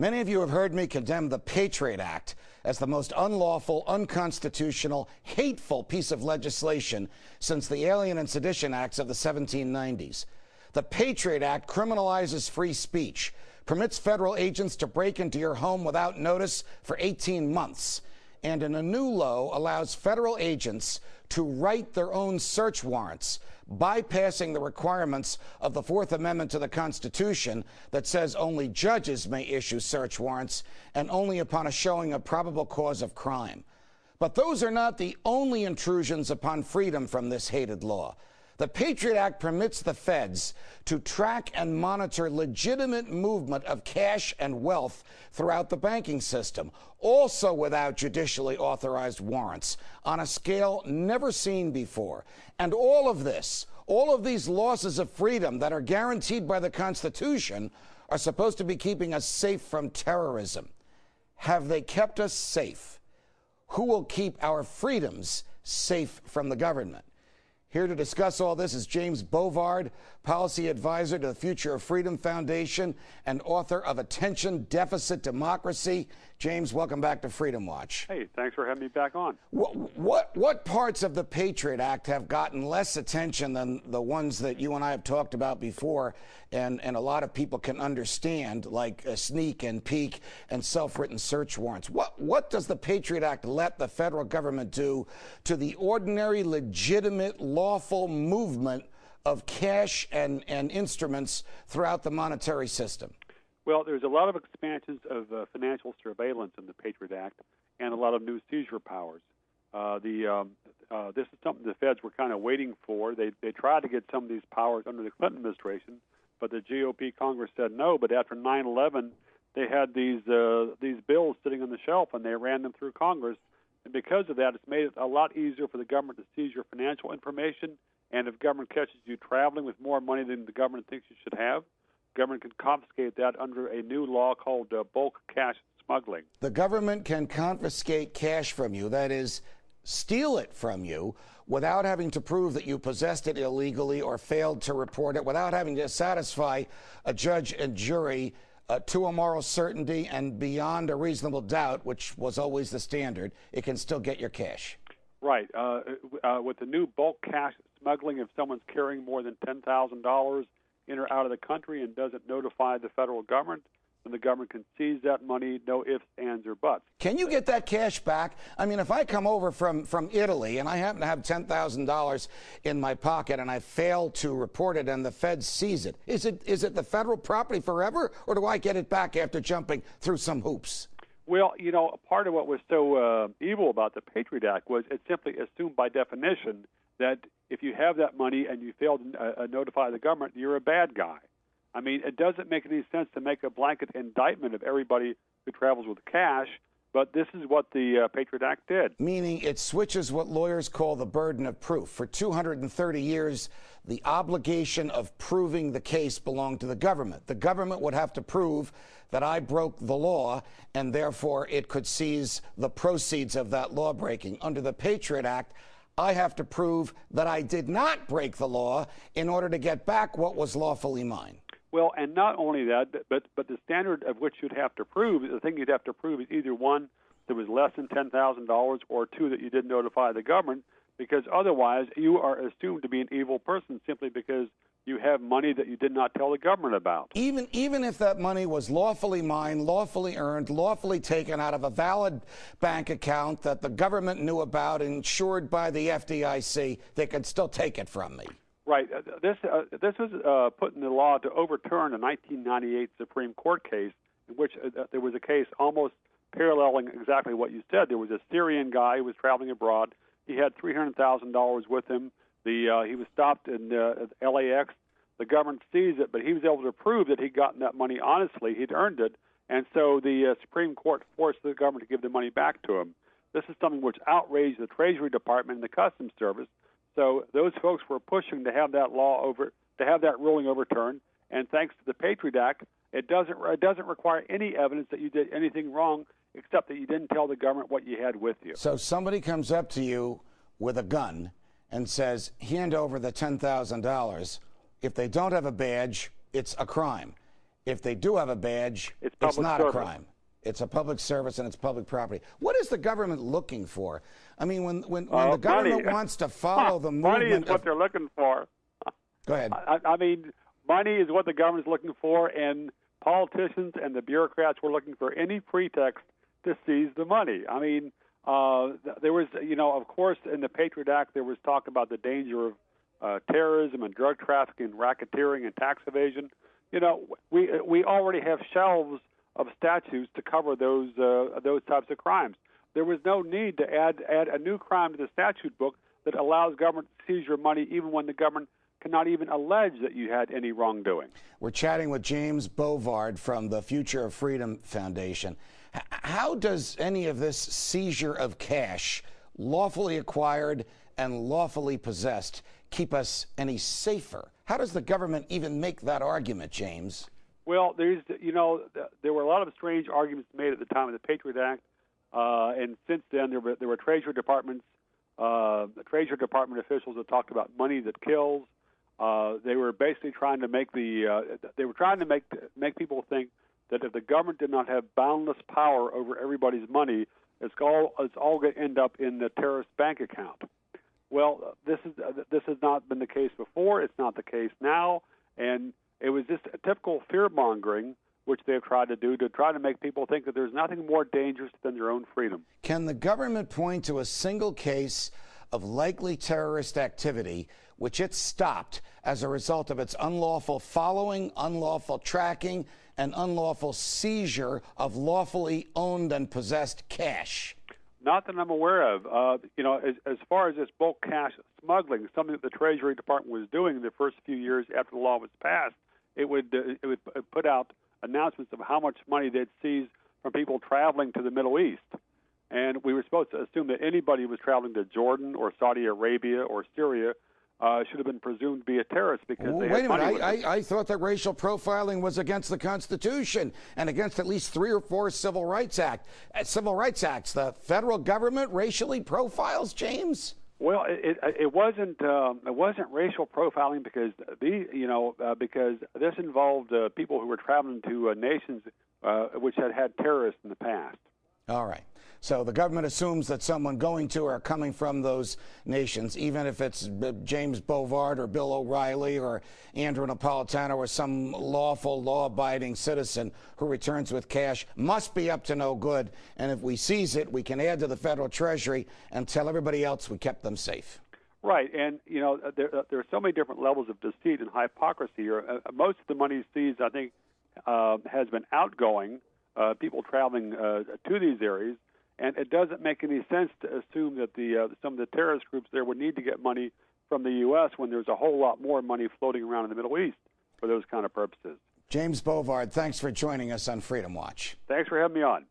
Many of you have heard me condemn the Patriot Act as the most unlawful, unconstitutional, hateful piece of legislation since the Alien and Sedition Acts of the 1790s. The Patriot Act criminalizes free speech, permits federal agents to break into your home without notice for 18 months, and in a new law allows federal agents to write their own search warrants, bypassing the requirements of the Fourth Amendment to the Constitution that says only judges may issue search warrants and only upon a showing of probable cause of crime. But those are not the only intrusions upon freedom from this hated law. The Patriot Act permits the feds to track and monitor legitimate movement of cash and wealth throughout the banking system, also without judicially authorized warrants, on a scale never seen before. And all of these losses of freedom that are guaranteed by the Constitution are supposed to be keeping us safe from terrorism. Have they kept us safe? Who will keep our freedoms safe from the government? Here to discuss all this is James Bovard, policy advisor to the Future of Freedom Foundation and author of Attention Deficit Democracy. James, welcome back to Freedom Watch. Hey, thanks for having me back on. What parts of the Patriot Act have gotten less attention than the ones that you and I have talked about before and a lot of people can understand, like sneak and peek and self-written search warrants? What does the Patriot Act let the federal government do to the ordinary, legitimate, lawful movement of cash and instruments throughout the monetary system? Well, there's a lot of expansions of financial surveillance in the Patriot Act and a lot of new seizure powers. This is something the feds were kind of waiting for. They tried to get some of these powers under the Clinton administration, but the GOP Congress said no. But after 9/11, they had these bills sitting on the shelf, and they ran them through Congress. And because of that, it's made it a lot easier for the government to seize your financial information. And if government catches you traveling with more money than the government thinks you should have, government can confiscate that under a new law called bulk cash smuggling. The government can confiscate cash from you, that is, steal it from you, without having to prove that you possessed it illegally or failed to report it, without having to satisfy a judge and jury to a moral certainty and beyond a reasonable doubt, which was always the standard. It can still get your cash. Right. With the new bulk cash smuggling, if someone's carrying more than $10,000 in or out of the country and doesn't notify the federal government, then the government can seize that money, no ifs, ands, or buts. Can you get that cash back? I mean, if I come over from Italy and I happen to have $10,000 in my pocket and I fail to report it and the feds seize it, is it the federal property forever, or do I get it back after jumping through some hoops? Well, you know, part of what was so evil about the Patriot Act was it simply assumed by definition that if you have that money and you fail to notify the government, you're a bad guy. I mean, it doesn't make any sense to make a blanket indictment of everybody who travels with cash, but this is what the Patriot Act did. Meaning it switches what lawyers call the burden of proof. For 230 years, the obligation of proving the case belonged to the government. The government would have to prove that I broke the law, and therefore it could seize the proceeds of that law breaking. Under the Patriot Act, I have to prove that I did not break the law in order to get back what was lawfully mine. Well, and not only that, but the standard of which you'd have to prove, the thing you'd have to prove is either one, that was less than $10,000, or two, that you didn't notify the government, because otherwise you are assumed to be an evil person simply because you have money that you did not tell the government about. Even if that money was lawfully mine, lawfully earned, lawfully taken out of a valid bank account that the government knew about, insured by the FDIC, they could still take it from me. Right. This was put in the law to overturn a 1998 Supreme Court case in which there was a case almost paralleling exactly what you said. There was a Syrian guy who was traveling abroad. He had $300,000 with him. He was stopped in LAX. The government seized it, but he was able to prove that he'd gotten that money honestly. He'd earned it. And so the Supreme Court forced the government to give the money back to him. This is something which outraged the Treasury Department and the Customs Service. So those folks were pushing to have that ruling overturned. And thanks to the Patriot Act, it doesn't require any evidence that you did anything wrong, except that you didn't tell the government what you had with you. So somebody comes up to you with a gun and says, hand over the $10,000. If they don't have a badge, it's a crime. if they do have a badge, it's not service. a crime. It's a public service and it's public property. What is the government looking for? I mean, when the government wants to follow the movement, money is what they're looking for. Go ahead. I mean, money is what the government's looking for, and politicians and the bureaucrats were looking for any pretext to seize the money. I mean, there was, of course, in the Patriot Act, there was talk about the danger of terrorism and drug trafficking, racketeering, and tax evasion. We already have shelves of statutes to cover those types of crimes. There was no need to add a new crime to the statute book that allows government to seize your money even when the government cannot even allege that you had any wrongdoing. We're chatting with James Bovard from the Future of Freedom Foundation. How does any of this seizure of cash, lawfully acquired and lawfully possessed, keep us any safer? How does the government even make that argument, James? Well, there were a lot of strange arguments made at the time of the Patriot Act, and since then there were Treasury Department officials that talked about money that kills. They were basically trying to make make people think that if the government did not have boundless power over everybody's money, it's all going to end up in the terrorist bank account. Well, this has not been the case before. It's not the case now, and it was just a typical fear-mongering, which they've tried to do to try to make people think that there's nothing more dangerous than their own freedom. Can the government point to a single case of likely terrorist activity which it stopped as a result of its unlawful following, unlawful tracking, and unlawful seizure of lawfully owned and possessed cash? Not that I'm aware of. As far as this bulk cash smuggling, something that the Treasury Department was doing in the first few years after the law was passed, it would put out announcements of how much money they'd seize from people traveling to the Middle East. And we were supposed to assume that anybody who was traveling to Jordan or Saudi Arabia or Syria should have been presumed to be a terrorist because they had money. Wait a minute. I thought that racial profiling was against the Constitution and against at least 3 or 4 civil rights acts. The federal government racially profiles, James? Well, it wasn't racial profiling because because this involved people who were traveling to nations which had terrorists in the past. All right. So the government assumes that someone going to or coming from those nations, even if it's James Bovard or Bill O'Reilly or Andrew Napolitano or some lawful, law-abiding citizen who returns with cash, must be up to no good. And if we seize it, we can add to the federal treasury and tell everybody else we kept them safe. Right. And, there are so many different levels of deceit and hypocrisy here. Most of the money seized, I think, has been outgoing, people traveling to these areas. And it doesn't make any sense to assume that some of the terrorist groups there would need to get money from the U.S. when there's a whole lot more money floating around in the Middle East for those kind of purposes. James Bovard, thanks for joining us on Freedom Watch. Thanks for having me on.